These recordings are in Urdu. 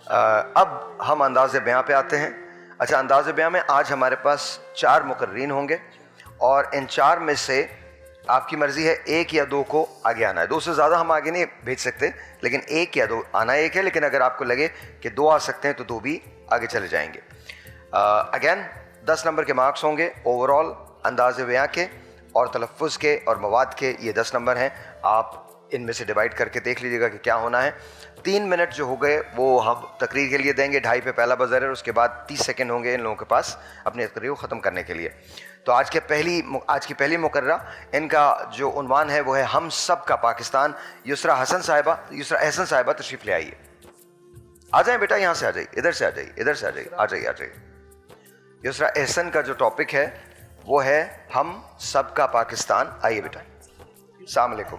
اب ہم انداز بیاں پہ آتے ہیں. اچھا, انداز بیاں میں آج ہمارے پاس 4 مقررین ہوں گے اور ان 4 میں سے آپ کی مرضی ہے 1 یا 2 کو آگے آنا ہے. 2 سے زیادہ ہم آگے نہیں بھیج سکتے, لیکن 1 یا 2 آنا 1 ہے, لیکن اگر آپ کو لگے کہ 2 آ سکتے ہیں تو 2 بھی آگے چلے جائیں گے. اگین 10 نمبر کے مارکس ہوں گے اوور آل انداز بیاں کے اور تلفظ کے اور مواد کے. یہ 10 نمبر ہیں, آپ ان میں سے ڈیوائڈ کر کے دیکھ لیجیے گا کہ کیا ہونا ہے. 3 منٹ جو ہو گئے وہ ہم تقریر کے لیے دیں گے, 2:30 پہ پہلا بزر ہے, اس کے بعد 30 سیکنڈ ہوں گے ان لوگوں کے پاس اپنی تقریر کو ختم کرنے کے لیے. تو آج کی پہلی مقررہ, ان کا جو عنوان ہے وہ ہے ہم سب کا پاکستان. یسریٰ احسن صاحبہ تشریف لے آئیے. آ جائیں بیٹا, یہاں سے آ جائیے, ادھر سے آ جائیے, آ جائیے. یسریٰ احسن کا جو ٹاپک ہے وہ ہے ہم سب کا پاکستان. آئیے بیٹا. السلام علیکم.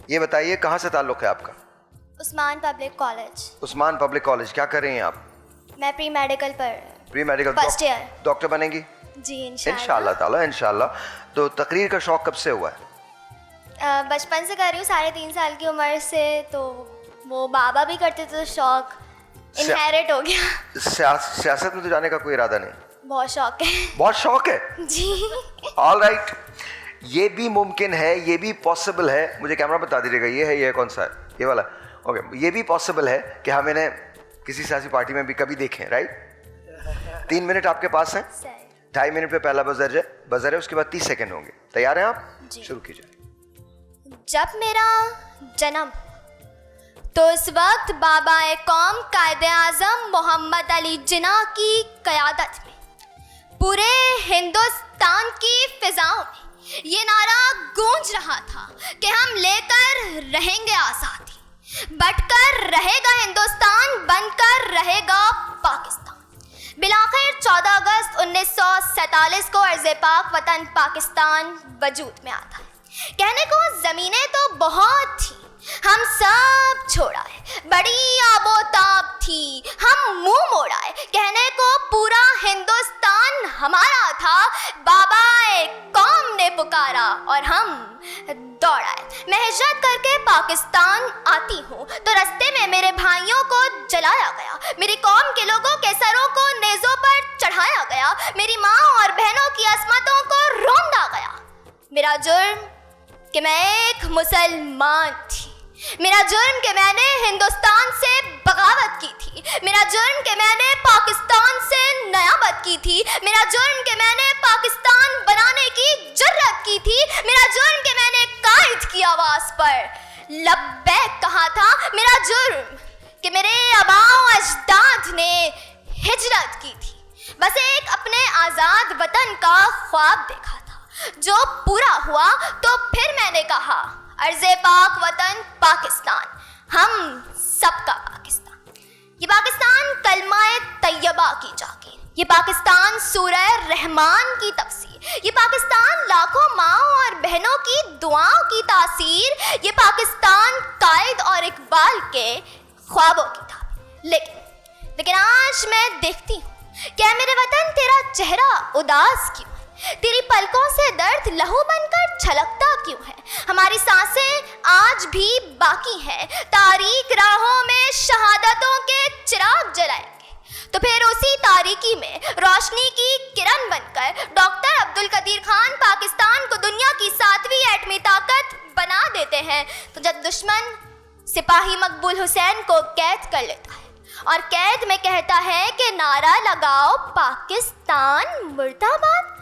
یہ بتائیے کہاں سے تعلق ہے آپ کا؟ Usman Public College. Usman Public College. کیا کر رہی ہیں آپ؟ میں پری میڈیکل پر. Pre medical first year. Doctor بنیں گی؟ جی انشاءاللہ تعالیٰ, انشاءاللہ. تو تقریر کا شوق کب سے ہوا ہے؟ بچپن سے کر رہی ہوں, 3.5 سال کی عمر سے. تو وہ بابا بھی کرتے تھے, تو شوق انہیریٹ ہو گیا. سیاست میں تو جانے کا کوئی ارادہ نہیں؟ بہت شوق ہے. بہت شوق ہے. جی. آل رائٹ, یہ بھی ممکن ہے, یہ بھی پاسبل ہے. مجھے کیمرہ بتا دیجیے گا, یہ کون سا ہے؟ یہ والا. اوکے, یہ بھی پاسبل ہے کہ ہم انہیں کسی سیاسی پارٹی میں بھی کبھی دیکھیں, رائٹ. 3 منٹ آپ کے پاس ہیں, 2.5 منٹ پہ پہلا بزر ہے, اس کے بعد 30 سیکنڈ ہوں گے. تیار ہیں آپ؟ شروع کیجیے. جب میرا جنم تو اس وقت بابا قوم قائد اعظم محمد علی جناح کی قیادت میں پورے ہندوستان کی فضاؤں میں یہ نعرہ گونج رہا تھا کہ ہم لے کر رہیں گے آزادی, بٹ کر رہے گا ہندوستان, بن کر رہے گا پاکستان. بالآخر 14 اگست 1947 کو عرض پاک وطن پاکستان وجود میں آتا ہے. کہنے کو زمینیں تو بہت تھیں, ہم سب چھوڑائے, بڑی آب و تاب تھی, ہم منہ موڑائے. کہنے کو پورا ہندوستان ہمارا تھا, بابا قوم نے پکارا اور ہم دوڑائے. میں ہجرت کر کے پاکستان آتی ہوں تو رستے میں میرے بھائیوں کو جلایا گیا, میری قوم کے لوگوں کے سروں کو نیزوں پر چڑھایا گیا, میری ماں اور بہنوں کی عصمتوں کو روندا گیا. میرا جرم کہ میں ایک مسلمان تھی, میرا جرم کہ میں نے ہندوستان سے بغاوت کی تھی, میرا جرم کہ میں نے پاکستان سے نیابت کی تھی, میرا جرم کہ میں نے پاکستان بنانے کی جرت کی تھی, میرا جرم کہ میں نے قائد کی آواز پر لبیک کہا تھا, میرا جرم کہ میرے آباء و اجداد نے ہجرت کی تھی, بس ایک اپنے آزاد وطن کا خواب دیکھا تھا جو پورا ہوا. تو پھر میں نے کہا عرض پاک وطن پاکستان, ہم سب کا پاکستان. یہ پاکستان کلمہ طیبہ کی جاگیر, یہ پاکستان سورہ رحمان کی تفسیر, یہ پاکستان لاکھوں ماؤں اور بہنوں کی دعاؤں کی تاثیر, یہ پاکستان قائد اور اقبال کے خوابوں کی تعبیر. لیکن آج میں دیکھتی ہوں کہ میرے وطن تیرا چہرہ اداس کیوں ہے, تیری پلکوں سے درد لہو بن کر چھلکتا کیوں ہے. ہماری سانسیں آج بھی باقی ہیں, تاریک راہوں میں شہادتوں کے چراغ جلائیں گے تو پھر اسی تاریکی میں روشنی کی کرن بن کر ڈاکٹر عبدالقدیر خان پاکستان کو دنیا کی 7ویں ایٹمی طاقت بنا دیتے ہیں. تو جب دشمن سپاہی مقبول حسین کو قید کر لیتا ہے اور قید میں کہتا ہے کہ نعرہ لگاؤ پاکستان مرد آباد,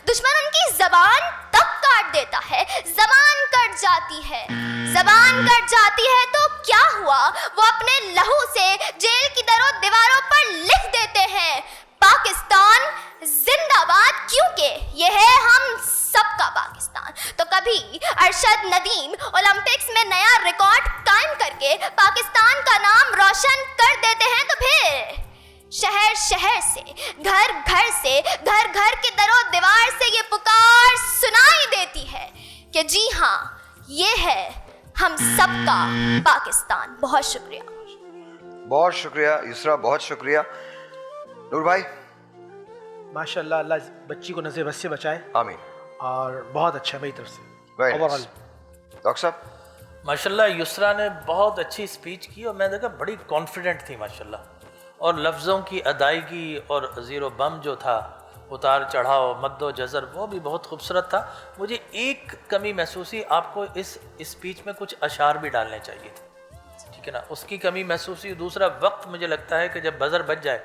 دشمن ان کی زبان تک کاٹ دیتا ہے, زبان کٹ جاتی ہے. زبان کٹ جاتی ہے تو کیا ہوا, وہ اپنے لہو سے جیل کی در و دیواروں پر لکھ دیتے ہیں پاکستان زندہ باد, کیونکہ یہ ہے ہم سب کا پاکستان. تو کبھی ارشد ندیم اولمپکس میں نیا ریکارڈ قائم کر کے پاکستان کا نام روشن کر دیتے ہیں, تو پھر شہر شہر سے, گھر گھر سے, گھر گھر کے در و دیوار سے یہ پکار سنائی دیتی ہے کہ جی ہاں یہ ہے ہم سب کا پاکستان. بہت شکریہ. بہت شکریہ یسریٰ, بہت شکریہ. نور بھائی. ماشاء اللہ, اللہ بچی کو نظر بد سے بچائے, آمین. اور بہت اچھا میری طرف سے. ڈاکٹر صاحب. ماشاء اللہ یسریٰ نے بہت اچھی اسپیچ کی اور میں دیکھا بڑی کانفیڈنٹ تھی ماشاء اللہ, اور لفظوں کی ادائیگی اور زیر و بم جو تھا، اتار چڑھاؤ، مد و جزر، وہ بھی بہت خوبصورت تھا. مجھے ایک کمی محسوس ہوئی، آپ کو اس اسپیچ میں کچھ اشعار بھی ڈالنے چاہیے تھے، ٹھیک ہے نا، اس کی کمی محسوس ہوئی. دوسرا وقت مجھے لگتا ہے کہ جب بزر بج جائے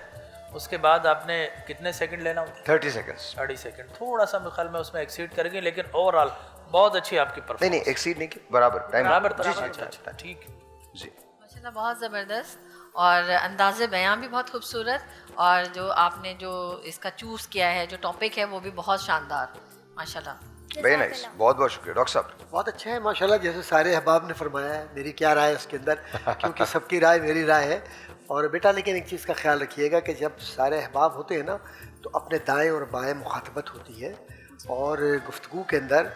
اس کے بعد آپ نے کتنے سیکنڈ لینا ہوتا ہے؟ 30 سیکنڈز. 30 سیکنڈ. تھوڑا سا میرے خیال میں اس میں ایکسیڈ کریں گے، لیکن اوور آل بہت اچھی آپ کی نہیں پرفارمنس. نہیں ایکسیڈ نہیں کی، برابر ٹائم. برابر جی اچھا جی اچھا ٹھیک ہے. جی. ماشاءاللہ بہت زبردست، اور انداز بیاں بھی بہت خوبصورت، اور جو آپ نے جو اس کا چوز کیا ہے جو ٹاپک ہے وہ بھی بہت شاندار ماشاءاللہ. ویری نائس، بہت بہت شکریہ ڈاکٹر صاحب. بہت اچھا ہے ماشاءاللہ. جیسے سارے احباب نے فرمایا ہے، میری کیا رائے ہے اس کے اندر، کیونکہ سب کی رائے میری رائے ہے. اور بیٹا لیکن ایک چیز کا خیال رکھیے گا کہ جب سارے احباب ہوتے ہیں نا تو اپنے دائیں اور بائیں مخاطبت ہوتی ہے، اور گفتگو کے اندر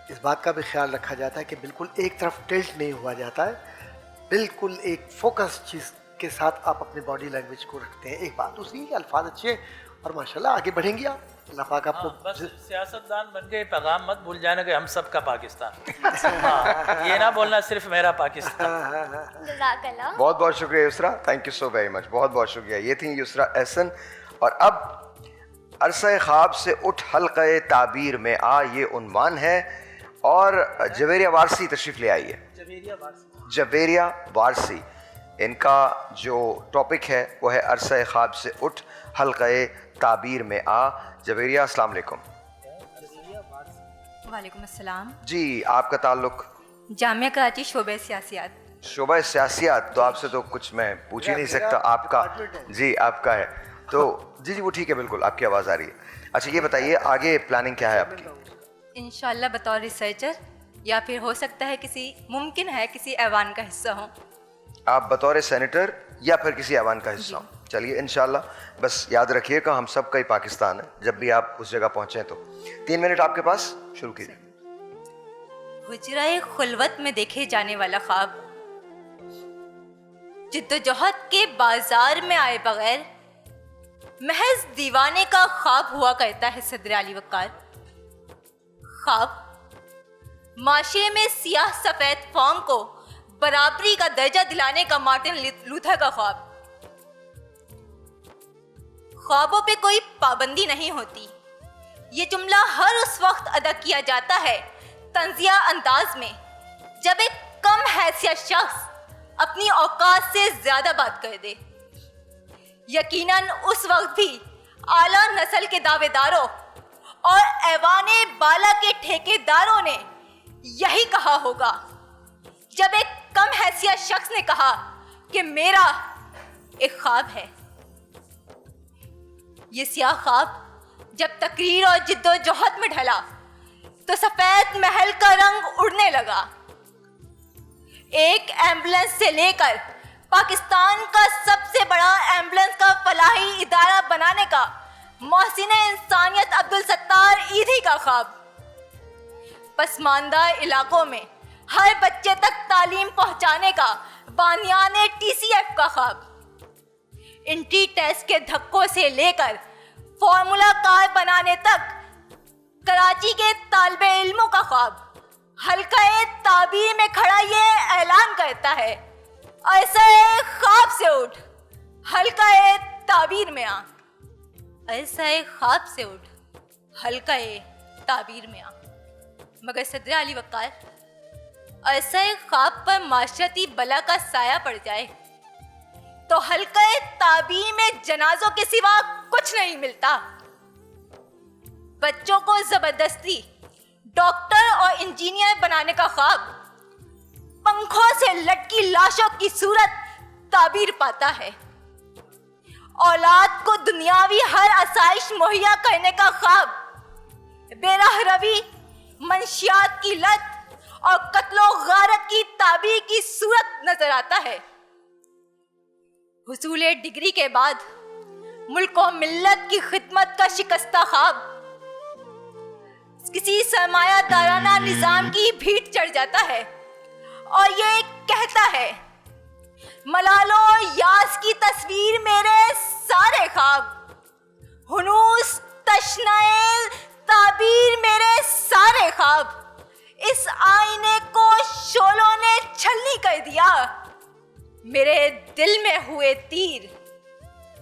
اس بات کا بھی خیال رکھا جاتا ہے کہ بالکل ایک طرف ٹلٹ نہیں ہوا جاتا ہے، بالکل ایک فوکس چیز کے ساتھ آپ اپنے باڈی لینگویج کو رکھتے ہیں. ایک بات دوسری کہ الفاظ اچھے، اور ماشاءاللہ آگے بڑھیں گے آپ. اللہ پاک آپ کو بس سیاستدان بن کے پیغام مت بھول جانا کہ ہم سب کا پاکستان. ہاں، یہ نہ بولنا صرف میرا پاکستان. جزاک اللہ. بہت بہت شکریہ Yusra, thank you so very much, بہت بہت شکریہ. یہ تھیں یسرا احسن. اور اب عرصہ خواب سے اٹھ حلقہ تعبیر میں آ، یہ عنوان ہے. اور جویریہ وارسی تشریف لے آئی ہے. جویریہ وارسی، ان کا جو ٹاپک ہے وہ ہے عرصہ خواب سے اٹھ حلقہ تعبیر میں آ. جویریہ السلام علیکم. وعلیکم السلام. جی، آپ کا تعلق؟ جامعہ کراچی شعبہ سیاسیات. شعبہ سیاسیات. تو آپ سے تو کچھ میں پوچھ ہی نہیں سکتا. آپ کا؟ جی آپ کا ہے تو جی جی وہ ٹھیک ہے، بالکل آپ کی آواز آ رہی ہے. اچھا یہ بتائیے آگے پلاننگ کیا ہے آپ کی؟ انشاءاللہ بطور ریسرچر، یا پھر ہو سکتا ہے ممکن ہے کسی ایوان کا حصہ ہوں. آپ بطور سینیٹر یا پھر کسی ایوان کا حصہ ہوں. چلیے انشاءاللہ. بس یاد رکھیے کہ ہم سب کا ہی پاکستان ہے. جب بھی آپ اس جگہ پہنچیں تو 3 منٹ آپ کے پاس، شروع کیجیے. حجرہ خلوت میں دیکھے جانے والا خواب جدوجہد کے بازار میں آئے بغیر محض دیوانے کا خواب ہوا کرتا ہے. صدر علی وقار، خواب معاشرے میں سیاہ سفید فارم کو برابری کا درجہ دلانے کا مارٹن لوتھر کا خواب. خوابوں پہ کوئی پابندی نہیں ہوتی. یہ جملہ ہر اس وقت ادا کیا جاتا ہے طنزیہ انداز میں جب ایک کم حیثیت شخص اپنی اوقات سے زیادہ بات کر دے. یقیناً اس وقت بھی اعلیٰ نسل کے دعوے داروں اور ایوان بالا کے ٹھیکے داروں نے یہی کہا ہوگا جب ایک کم حیثیت شخص نے کہا کہ میرا ایک خواب ہے. یہ سیاہ خواب جب تقریر اور جد و جہد میں ڈھلا تو سفید محل کا رنگ اڑنے لگا. ایک ایمبولینس سے لے کر پاکستان کا سب سے بڑا ایمبولینس کا فلاحی ادارہ بنانے کا محسن انسانیت عبدالستار ایدھی کا خواب. پسماندہ علاقوں میں ہر بچے تک تعلیم پہنچانے کا بانیان TCF کا خواب. انٹری ٹیسٹ کے دھکوں سے لے کر فارمولا کار بنانے تک کراچی کے طالب علموں کا خواب. حلقہ تعبیر میں کھڑا یہ اعلان کرتا ہے ایسے خواب سے اٹھ حلقہ تعبیر میں آ. ایسے خواب سے اٹھ حلقہ تعبیر میں آ. مگر صدر علی وقار، ایسے خواب پر معاشرتی بلا کا سایہ پڑ جائے تو حلقہ تعبیر میں جنازوں کے سوا کچھ نہیں ملتا. بچوں کو زبردستی ڈاکٹر اور انجینئر بنانے کا خواب پنکھوں سے لٹکی لاشوں کی صورت تعبیر پاتا ہے. اولاد کو دنیاوی ہر آسائش مہیا کرنے کا خواب بے راہ روی، منشیات کی لت اور قتل و غارت کی تعبیر کی صورت نظر آتا ہے. حصول ڈگری کے بعد ملک و ملت کی خدمت کا شکستہ خواب کسی سرمایہ دارانہ نظام کی بھیٹ چڑھ جاتا ہے اور یہ کہتا ہے ملالو یاس کی تصویر میرے سارے خواب، ہنوس تشنائے تعبیر میرے سارے خواب. اس آئینے کو شولوں نے چھلنی کر دیا. میرے دل میں ہوئے تیر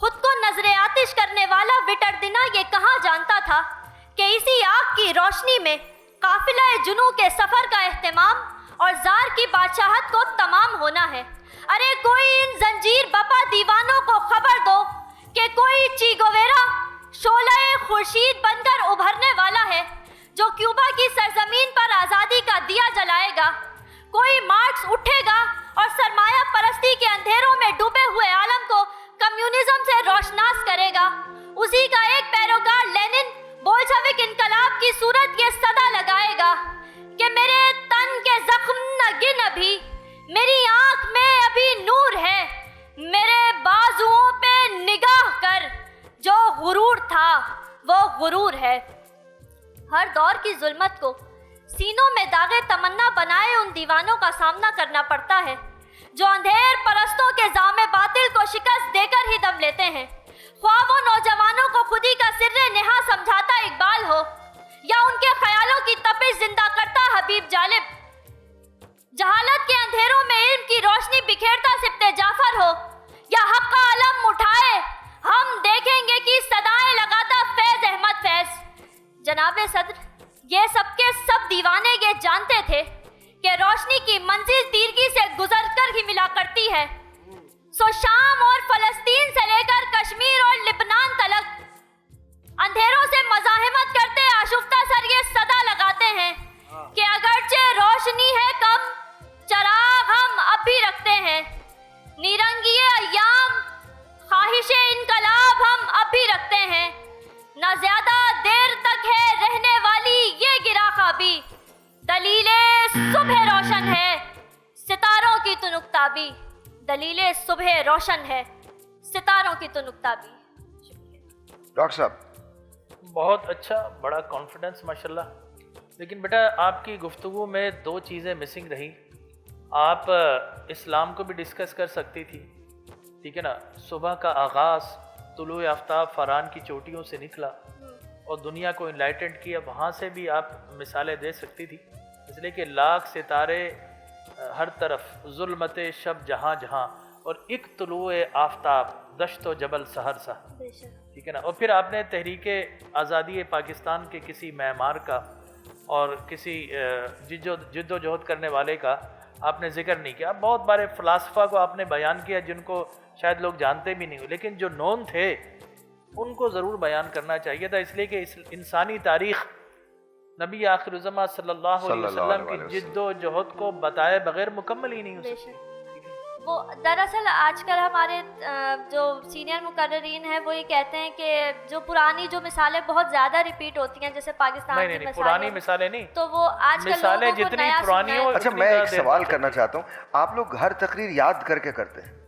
خود کو نظر آتش کرنے والا وٹردنا یہ کہاں جانتا تھا کہ اسی آگ کی روشنی میں قافلہ جنوں کے سفر کا اہتمام اور زار کی بادشاہت کو تمام ہونا ہے۔ ارے کوئی ان زنجیر بپا دیوانوں کو خبر دو کہ کوئی چیگویرا شعلہ خورشید بن کر ابھرنے والا ہے جو کیوبا کی سرزمین پر آزادی کا دیا جلائے گا۔ کوئی مارکس اٹھے گا اور سرمایہ پرستی کے اندھیروں میں ڈوبے ہوئے عالم کو کمیونزم سے روشناس کرے گا۔ اسی کا ایک پیروکار لینن بولشوک انقلاب کی صورت یہ صدا لگائے گا کہ میرے تن کے زخم نہ گن ابھی، میری آنکھ میں ابھی نور ہے، میرے بازوؤں پہ نگاہ کر، جو غرور تھا وہ غرور ہے۔ ہر دور کی ظلمت کو سینوں میں داغے تمنا بنائے ان دیوانوں کا سامنا کرنا پڑتا ہے جو اندھیر پرستوں کے زام باطل کو شکست دے کر ہی دم لیتے ہیں۔ خواہ وہ نوجوانوں کو خودی کا سر نہا سمجھاتا اقبال ہو یا ان کے خیالوں کی تپش زندہ کرتا حبیب جالب، جہالت کے اندھیروں میں علم کی روشنی بکھیرتا سبتے جعفر ہو یا حق کا علم اٹھائے ہم دیکھیں گے کہ صدائیں لگاتا فیض احمد فیض۔ جناب صدر، یہ سب کے سب دیوانے یہ جانتے تھے کہ روشنی کی منزل تیرگی سے گزر کر ہی ملا کرتی ہے، سو شام اور فلسطین سے لے کر کشمیر اور لبنان تلک اندھیروں سے مزاحمت کرتے آشفتہ سر یہ صدا لگاتے ہیں کہ اگرچہ روشنی ہے کم، چراغ ہم اب بھی رکھتے ہیں، نیرنگی ایام خواہش انقلاب ہم اب بھی رکھتے ہیں، نہ زیادہ دیر تک ہے رہنے والی یہ گرا خوابی، دلیل صبح روشن ہے ستاروں کی تنک تابی، دلیل صبح روشن ہے ستاروں کی تنک تابی۔ ڈاکٹر صاحب بہت اچھا، بڑا کانفیڈنس ماشاءاللہ۔ لیکن بیٹا آپ کی گفتگو میں دو چیزیں مسنگ رہی۔ آپ اسلام کو بھی ڈسکس کر سکتی تھی، ٹھیک ہے نا، صبح کا آغاز طلوع آفتاب فاران کی چوٹیوں سے نکلا اور دنیا کو انلائٹنڈ کیا، وہاں سے بھی آپ مثالیں دے سکتی تھی، اس لیے کہ لاکھ ستارے ہر طرف، ظلمت شب جہاں جہاں، اور ایک طلوع آفتاب دشت و جبل سحر سا، ٹھیک ہے نا۔ اور پھر آپ نے تحریک آزادی پاکستان کے کسی معمار کا اور کسی جد و جہد کرنے والے کا آپ نے ذکر نہیں کیا۔ بہت بارے فلاسفہ کو آپ نے بیان کیا جن کو شاید لوگ جانتے بھی نہیں ہو، لیکن جو نون تھے ان کو ضرور بیان کرنا چاہیے تھا، اس لیے کہ انسانی تاریخ نبی آخر الزماں صلی اللہ علیہ وسلم کی جد و جہد کو بتائے بغیر مکمل ہی نہیں ہو سکتی۔ وہ دراصل آج کل ہمارے جو سینئر مقررین ہیں وہ یہ کہتے ہیں کہ جو پرانی جو مثالیں بہت زیادہ ریپیٹ ہوتی ہیں جیسے پاکستان کی نہیں پرانی مثالیں نہیں، تو وہ آج کل مثالیں لوگوں کو جتنی نیا پرانی ہو۔ اچھا میں ایک سوال کرنا چاہتا ہوں، آپ لوگ ہر تقریر یاد کر کے کرتے ہیں؟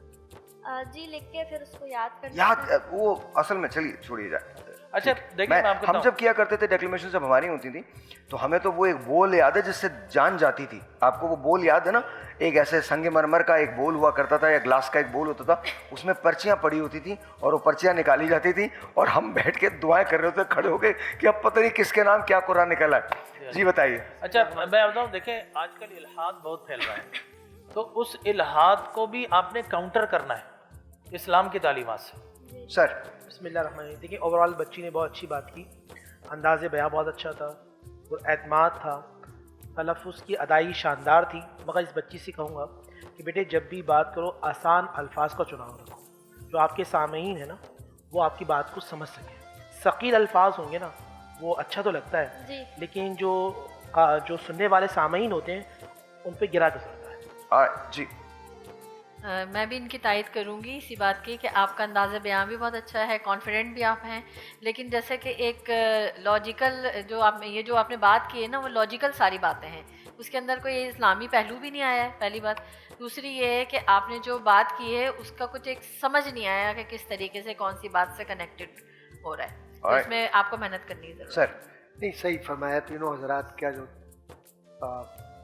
جی لکھ کے پھر اس کو یاد کرتے یاد وہ اصل میں چلیے چھوڑیے جائے۔ اچھا دیکھیں میں آپ کو ہم جب کیا کرتے تھے ڈیکلیمیشن جب ہماری ہوتی تھی تو ہمیں تو وہ ایک بول یاد ہے جس سے جان جاتی تھی۔ آپ کو وہ بول یاد ہے نا، ایک ایسے سنگ مرمر کا ایک بول ہوا کرتا تھا یا گلاس کا ایک بول ہوتا تھا، اس میں پرچیاں پڑی ہوتی تھیں اور وہ پرچیاں نکالی جاتی تھیں اور ہم بیٹھ کے دعائیں کر رہے ہوتے کھڑے ہو گئے کہ اب پتہ نہیں کس کے نام کیا قرآن نکلا ہے۔ جی بتائیے۔ اچھا میں بتاؤں، دیکھیں آج کل الحاد بہت پھیل رہا ہے، تو اس الحاد کو بھی آپ نے کاؤنٹر کرنا ہے اسلام کی تعلیمات سے۔ سر بسم اللہ الرحمن الرحیم۔ دیکھیں اوور آل بچی نے بہت اچھی بات کی، انداز بیاں بہت اچھا تھا، اور اعتماد تھا، تلفظ کی ادائی شاندار تھی، مگر اس بچی سے کہوں گا کہ بیٹے جب بھی بات کرو آسان الفاظ کا چناؤ رکھو، جو آپ کے سامعین ہیں نا وہ آپ کی بات کو سمجھ سکیں۔ ثقیل الفاظ ہوں گے نا وہ اچھا تو لگتا ہے جی، لیکن جو سننے والے سامعین ہوتے ہیں ان پہ گرا گزرتا ہے۔ جی میں بھی ان کی تائید کروں گی اسی بات کی کہ آپ کا انداز بیان بھی بہت اچھا ہے، کانفیڈنٹ بھی آپ ہیں، لیکن جیسے کہ ایک لاجیکل جو آپ نے بات کی ہے نا وہ لاجیکل ساری باتیں ہیں، اس کے اندر کوئی اسلامی پہلو بھی نہیں آیا ہے، پہلی بات۔ دوسری یہ ہے کہ آپ نے جو بات کی ہے اس کا کچھ ایک سمجھ نہیں آیا کہ کس طریقے سے کون سی بات سے کنیکٹڈ ہو رہا ہے، تو اس میں آپ کو محنت کرنی ہے ضرور۔ سر نہیں صحیح فرمایا، تینوں حضرات کا جو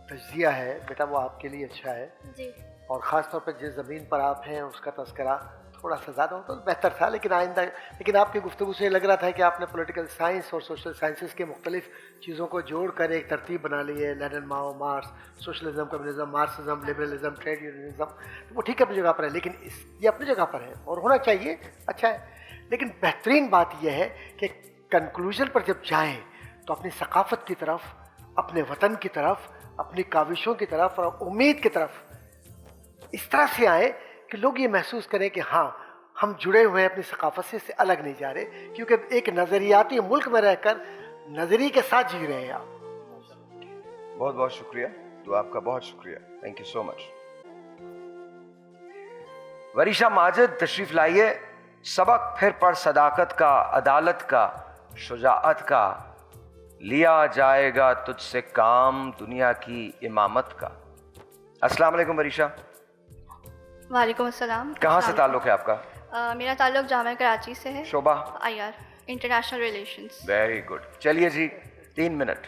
تجزیہ ہے بیٹا وہ آپ کے لیے اچھا ہے، جی اور خاص طور پہ جس زمین پر آپ ہیں اس کا تذکرہ تھوڑا سا زیادہ ہوتا تو بہتر تھا، لیکن آئندہ. لیکن آپ کی گفتگو سے لگ رہا تھا کہ آپ نے پولیٹیکل سائنس اور سوشل سائنسز کے مختلف چیزوں کو جوڑ کر ایک ترتیب بنا لی ہے، Lenin Mao Marx, socialism communism, Marxism, liberalism, trade unionism. وہ ٹھیک ہے اپنی جگہ پر ہے، لیکن یہ اپنی جگہ پر ہے اور ہونا چاہیے، اچھا ہے. لیکن بہترین بات یہ ہے کہ کنکلوژن پر جب جائیں تو اپنی ثقافت کی طرف، اپنے وطن کی طرف، اپنی کاوشوں کی طرف اور امید کی طرف اس طرح سے آئیں کہ لوگ یہ محسوس کریں کہ ہاں ہم جڑے ہوئے ہیں اپنی ثقافت سے، اس سے الگ نہیں جا رہے، کیونکہ ایک نظریاتی ملک میں رہ کر نظریے کے ساتھ جی رہے ہیں آپ. بہت بہت شکریہ، تو آپ کا بہت شکریہ، تھینک یو سو مچ. وریشا ماجد تشریف لائیے. سبق پھر پڑھ صداقت کا، عدالت کا، شجاعت کا، لیا جائے گا تجھ سے کام دنیا کی امامت کا. السلام علیکم وریشا. وعلیکم السلام. کہاں سے تعلق ہے آپ کا؟ میرا تعلق جامعہ کراچی سے ہے. شعبہ؟ IR international relations. Very good. چلیے جی 3 منٹ.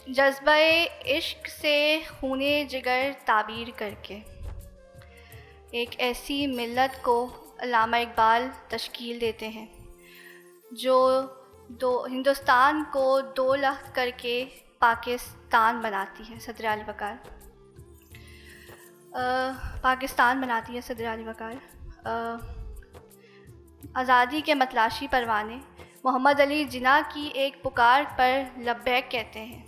جذبہ عشق سے خونے جگر تعبیر کر کے ایک ایسی ملت کو علامہ اقبال تشکیل دیتے ہیں جو ہندوستان کو 2 لخت کر کے پاکستان بناتی ہے. صدر علی وقار پاکستان بناتی ہے. صدر علی وقار آزادی کے متلاشی پروانے محمد علی جناح کی ایک پکار پر لبیک کہتے ہیں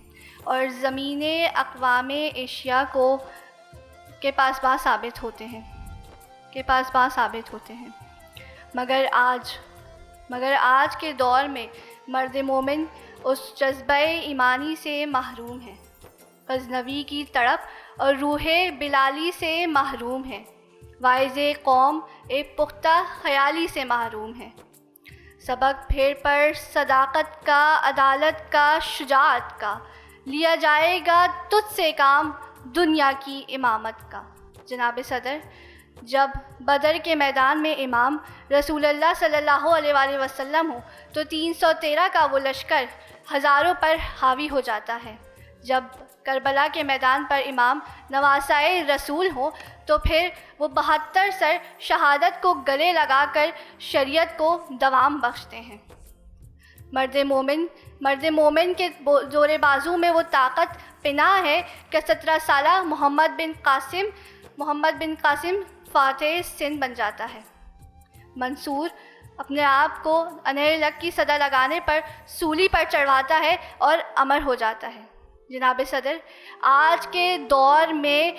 اور زمین اقوام ایشیا کے پاس باں ثابت ہوتے ہیں. مگر آج کے دور میں مرد مومن اس جذبہ ایمانی سے محروم ہے، غزنوی کی تڑپ اور روح بلالی سے محروم ہے، واعظ قوم ایک پختہ خیالی سے محروم ہے. سبق پھر پر صداقت کا، عدالت کا، شجاعت کا، لیا جائے گا تجھ سے کام دنیا کی امامت کا. جناب صدر، جب بدر کے میدان میں امام رسول اللہ صلی اللہ علیہ وآلہ وسلم ہو تو 313 کا وہ لشکر ہزاروں پر حاوی ہو جاتا ہے. جب کربلا کے میدان پر امام نواسائے رسول ہو تو پھر وہ 72 سر شہادت کو گلے لگا کر شریعت کو دوام بخشتے ہیں. مرد مومن کے زور بازو میں وہ طاقت پناہ ہے کہ 17 سالہ محمد بن قاسم فاتح سندھ بن جاتا ہے. منصور اپنے آپ کو انہلک کی صدا لگانے پر سولی پر چڑھواتا ہے اور امر ہو جاتا ہے. جناب صدر، آج کے دور میں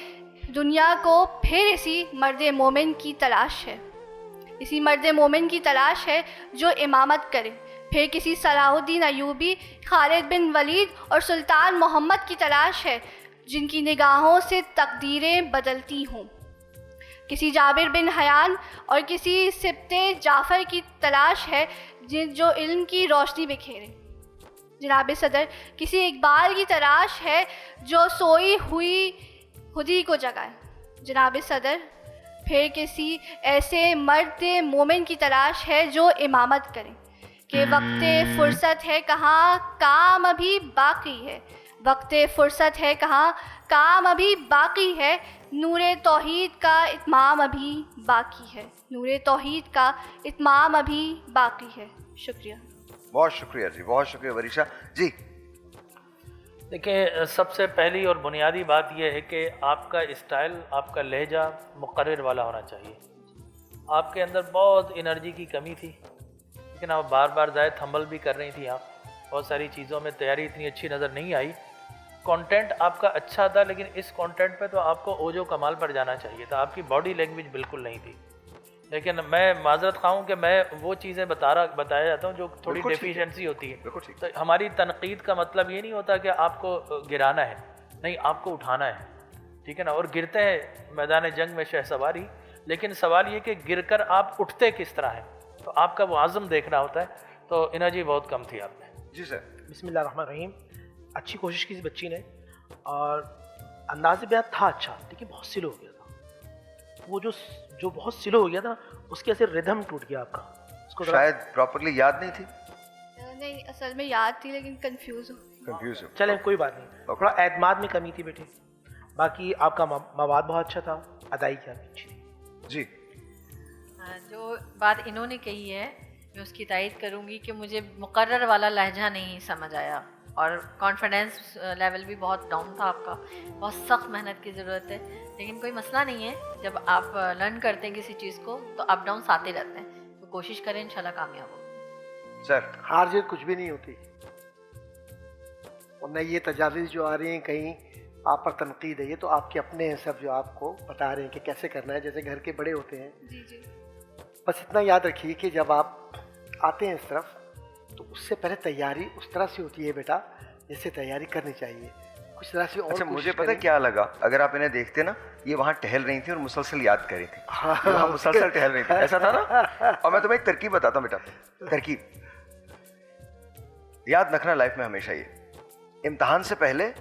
دنیا کو پھر اسی مرد مومن کی تلاش ہے جو امامت کرے. پھر کسی صلاح الدین ایوبی، خالد بن ولید اور سلطان محمد کی تلاش ہے جن کی نگاہوں سے تقدیریں بدلتی ہوں. کسی جابر بن حیان اور کسی سبط جعفر کی تلاش ہے جو علم کی روشنی بکھیرے. جناب صدر، کسی اقبال کی تلاش ہے جو سوئی ہوئی خودی کو جگائے. جناب صدر، پھر کسی ایسے مرد مومن کی تلاش ہے جو امامت کرے کہ وقت فرصت ہے کہاں کام ابھی باقی ہے، نور توحید کا اتمام ابھی باقی ہے. شکریہ. بہت شکریہ جی، بہت شکریہ وریشا جی. دیکھیں، سب سے پہلی اور بنیادی بات یہ ہے کہ آپ کا اسٹائل، آپ کا لہجہ مقرر والا ہونا چاہیے. آپ کے اندر بہت انرجی کی کمی تھی، لیکن آپ بار بار زائد ہمبل بھی کر رہی تھی. آپ بہت ساری چیزوں میں تیاری اتنی اچھی نظر نہیں آئی. کانٹینٹ آپ کا اچھا تھا، لیکن اس کانٹینٹ پہ تو آپ کو اوج و کمال پر جانا چاہیے تھا. آپ کی باڈی لینگویج بالکل نہیں تھی. لیکن میں معذرت خواہ ہوں کہ میں وہ چیزیں بتایا جاتا ہوں جو تھوڑی ڈیفیشنسی ہوتی ہے. تو ہماری تنقید کا مطلب یہ نہیں ہوتا کہ آپ کو گرانا ہے، نہیں، آپ کو اٹھانا ہے، ٹھیک ہے نا. اور گرتے ہیں میدان جنگ میں شہ سواری، لیکن سوال یہ کہ گر کر آپ اٹھتے کس طرح ہیں، تو آپ کا وہ عزم دیکھنا ہوتا ہے. تو انرجی بہت کم تھی آپ میں. جی سر. بسم اللہ الرحمن الرحیم. اچھی کوشش کی بچی نے اور انداز بیان تھا اچھا، لیکن بہت سلو ہو گیا تھا. وہ جو بہت سلو ہو گیا تھا اس کے اثر ردھم ٹوٹ گیا آپ کا. اس کو شاید پراپرلی یاد نہیں تھی. نہیں، اصل میں یاد تھی لیکن کنفیوز ہو. چلیں کوئی بات نہیں، تھوڑا اعتماد میں کمی تھی بیٹے. باقی آپ کا مواد بہت اچھا تھا, ادائیگی آپ کی اچھی تھی. جی جو بات انہوں نے کہی ہے میں اس کی تائید کروں گی کہ مجھے مقرر والا لہجہ نہیں سمجھ آیا, اور کانفیڈنس لیول بھی بہت ڈاؤن تھا آپ کا. بہت سخت محنت کی ضرورت ہے, لیکن کوئی مسئلہ نہیں ہے. جب آپ لرن کرتے ہیں کسی چیز کو تو اپ ڈاؤنس آتے رہتے ہیں, تو کوشش کریں انشاءاللہ کامیاب ہو. سر ہار جیت کچھ بھی نہیں ہوتی, اور نہ یہ تجاویز جو آ رہی ہیں کہیں آپ پر تنقید ہے, یہ تو آپ کے اپنے ہیں سب جو آپ کو بتا رہے ہیں کہ کیسے کرنا ہے, جیسے گھر کے بڑے ہوتے ہیں. جی جی. بس اتنا یاد رکھیے کہ جب آپ آتے ہیں اس طرف تو اس سے پہلے تیاری اس طرح سے ہوتی ہے بیٹا جیسے تیاری کرنی چاہیے, کچھ طرح سے. اور اچھا مجھے پتہ کیا لگا, اگر آپ انہیں دیکھتے نا یہ وہاں ٹہل رہی تھیں اور مسلسل یاد کر رہی تھیں, وہاں مسلسل ٹہل رہی تھیں, ایسا تھا نا. اور میں تمہیں ایک ترکیب بتاتا ہوں بیٹا, ترکیب یاد رکھنا لائف میں ہمیشہ یہ, امتحان سے پہلے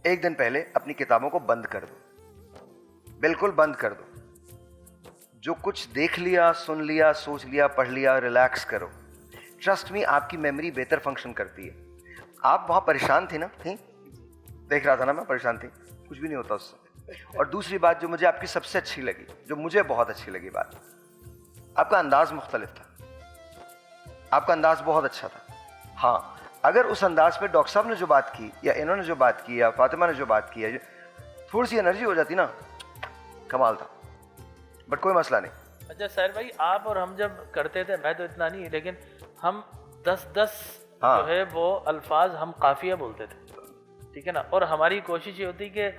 ایک دن پہلے اپنی کتابوں کو بند کر دو, بالکل بند کر دو. جو کچھ دیکھ لیا, سن لیا, سوچ لیا, پڑھ لیا, ریلیکس کرو. ٹرسٹ می آپ کی میموری بہتر فنکشن کرتی ہے. آپ وہاں پریشان تھی نا, تھی دیکھ رہا تھا نا میں, پریشان تھی, کچھ بھی نہیں ہوتا اس سے. اور دوسری بات جو مجھے آپ کی سب سے اچھی لگی, جو مجھے بہت اچھی لگی بات, آپ کا انداز مختلف تھا, آپ کا انداز بہت اچھا تھا. ہاں اگر اس انداز پہ ڈاکٹر صاحب نے جو بات کی یا انہوں نے جو بات کی یا فاطمہ نے جو بات کی ہے, تھوڑی سی انرجی ہو جاتی نا, کمال تھا. بٹ کوئی مسئلہ نہیں. اچھا سہیل بھائی, آپ اور ہم جب کرتے تھے, میں تو اتنا نہیں, لیکن ہم 10 ہاں. جو ہے وہ الفاظ ہم قافیہ بولتے تھے, ٹھیک ہے نا, اور ہماری کوشش یہ ہوتی کہ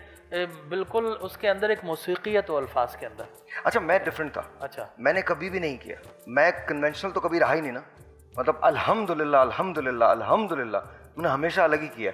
بالکل اس کے اندر ایک موسیقیت ہو الفاظ کے اندر. اچھا میں ڈفرینٹ تھا, اچھا میں نے کبھی بھی نہیں کیا, میں کنونشنل تو کبھی رہا ہی نہیں نا. مطلب الحمدللہ الحمدللہ الحمدللہ میں نے ہمیشہ الگ ہی کیا.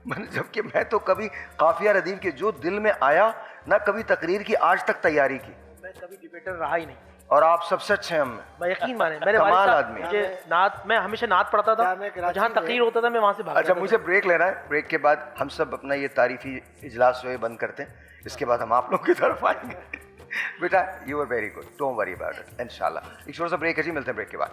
جبکہ میں تو کبھی قافیہ ردیف کے جو دل میں آیا, نہ کبھی تقریر کی آج تک تیاری کی. میں کبھی ڈبیٹر رہا ہی نہیں, اور آپ سب سے اچھے ہم میں یقین مانیں. میرے کمال والد آدمی. صاحب مجھے نعت, میں ہمیشہ نعت پڑھتا تھا, اور جہاں تقریر ہوتا تھا میں وہاں سے بھاگتا اچھا تھا. مجھے بریک لینا ہے, بریک کے بعد ہم سب اپنا یہ تعریفی اجلاس جو ہے بند کرتے ہیں, اس کے بعد ہم آپ لوگ کی طرف آئیں گے. بیٹا you are very good, don't worry about it, انشاءاللہ. ایک چھوٹا سا بریک ہے جی, ملتے ہیں بریک کے بعد.